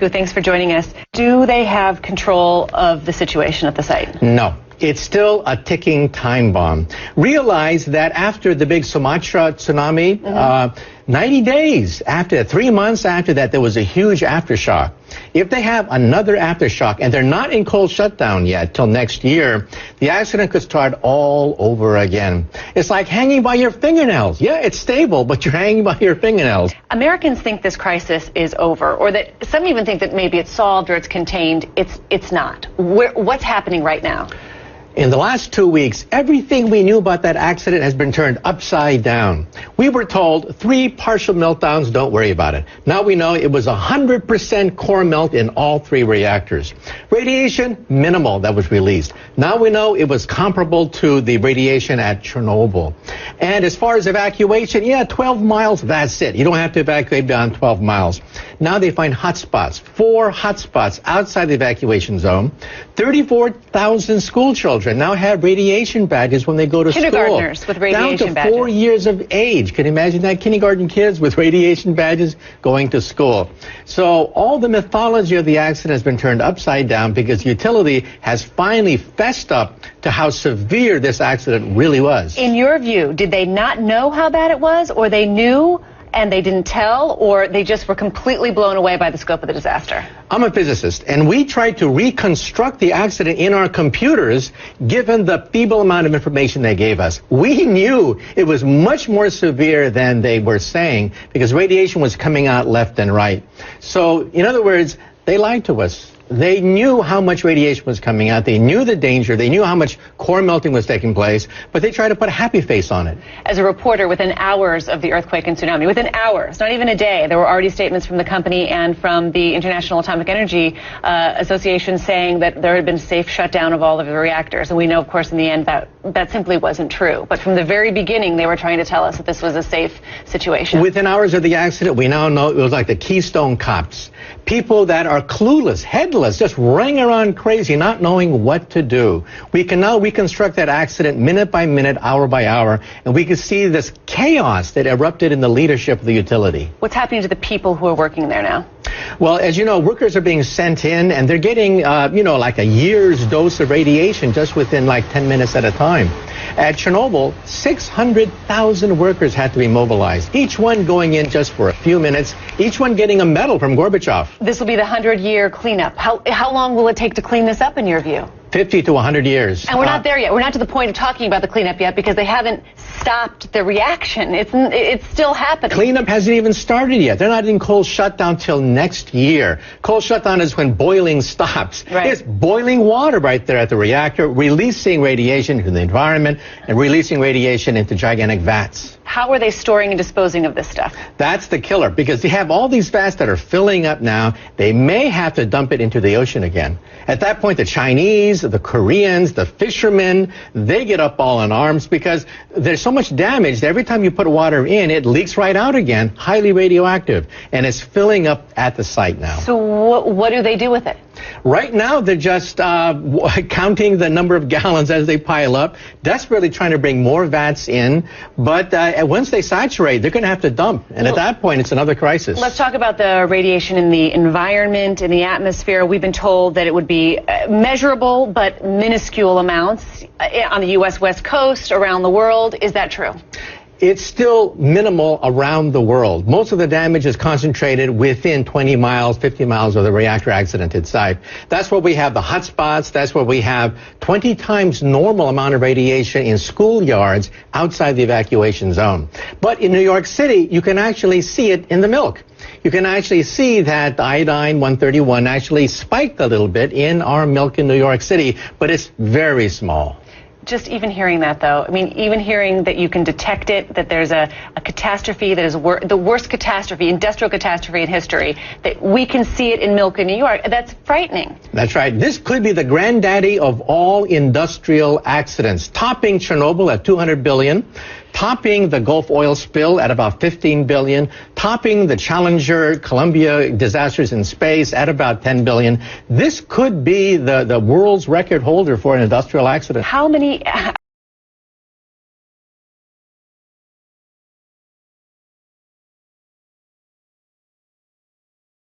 Fuk-u, thanks for joining us. Do they have control of the situation at the site? No. It's still a ticking time bomb. Realize that after the big Sumatra tsunami, 90 days after, 3 months after that, there was a huge aftershock. If they have another aftershock, and they're not in cold shutdown yet till next year, the accident could start all over again. It's like hanging by your fingernails. Yeah, it's stable, but you're hanging by your fingernails. Americans think this crisis is over, or that some even think that maybe it's solved or it's contained. It's not. What's happening right now? In the last 2 weeks, everything we knew about that accident has been turned upside down. We were told 3 partial meltdowns, don't worry about it. Now we know it was 100% core melt in all 3 reactors. Radiation, minimal, that was released. Now we know it was comparable to the radiation at Chernobyl. And as far as evacuation, 12 miles, that's it. You don't have to evacuate beyond 12 miles. Now they find hotspots, 4 hotspots outside the evacuation zone. 34,000 school children now have radiation badges when they go to school. Kindergartners with radiation badges. Down to 4 years of age. Can you imagine that? Kindergarten kids with radiation badges going to school. So all the mythology of the accident has been turned upside down because utility has finally fessed up to how severe this accident really was. In your view, did they not know how bad it was, or they knew and they didn't tell, or they just were completely blown away by the scope of the disaster? I'm a physicist, and we tried to reconstruct the accident in our computers given the feeble amount of information they gave us. We knew it was much more severe than they were saying because radiation was coming out left and right. So, in other words, they lied to us. They knew how much radiation was coming out. They knew the danger. They knew how much core melting was taking place, but they tried to put a happy face on it. As a reporter, within hours of the earthquake and tsunami, within hours, not even a day, there were already statements from the company and from the International Atomic Energy Association saying that there had been safe shutdown of all of the reactors. And we know, of course, in the end that simply wasn't true. But from the very beginning, they were trying to tell us that this was a safe situation. Within hours of the accident, we now know it was like the Keystone Cops. People that are clueless, headless, just running around crazy, not knowing what to do. We can now reconstruct that accident minute by minute, hour by hour, and we can see this chaos that erupted in the leadership of the utility. What's happening to the people who are working there now? Well, as you know, workers are being sent in, and they're getting, like a year's dose of radiation just within like 10 minutes at a time. At Chernobyl, 600,000 workers had to be mobilized, each one going in just for a few minutes, each one getting a medal from Gorbachev. This will be the 100-year cleanup. How long will it take to clean this up, in your view? 50 to 100 years. And we're not there yet. We're not to the point of talking about the cleanup yet because they haven't stopped the reaction. It's still happening. Cleanup hasn't even started yet. They're not in cold shutdown till next year. Cold shutdown is when boiling stops. Right. It's boiling water right there at the reactor, releasing radiation into the environment and releasing radiation into gigantic vats. How are they storing and disposing of this stuff? That's the killer, because they have all these vats that are filling up now. They may have to dump it into the ocean again. At that point, the Chinese, the Koreans, the fishermen, they get up all in arms because there's so much damage that every time you put water in, it leaks right out again, highly radioactive, and it's filling up at the site now. So what do they do with it? Right now, they're just counting the number of gallons as they pile up, desperately trying to bring more vats in. But once they saturate, they're going to have to dump. And at that point, it's another crisis. Let's talk about the radiation in the environment, in the atmosphere. We've been told that it would be measurable but minuscule amounts on the U.S. West Coast, around the world. Is that true? It's still minimal around the world. Most of the damage is concentrated within 20 miles, 50 miles of the reactor accidented site. That's where we have the hot spots. That's where we have 20 times normal amount of radiation in schoolyards outside the evacuation zone. But in New York City, you can actually see it in the milk. You can actually see that iodine 131 actually spiked a little bit in our milk in New York City, but it's very small. Just even hearing that, though, I mean, even hearing that you can detect it, that there's a catastrophe that is the worst catastrophe, industrial catastrophe in history, that we can see it in milk in New York, that's frightening. That's right. This could be the granddaddy of all industrial accidents, topping Chernobyl at 200 billion, topping the Gulf oil spill at about 15 billion, topping the Challenger Columbia disasters in space at about 10 billion. This could be the world's record holder for an industrial accident. How many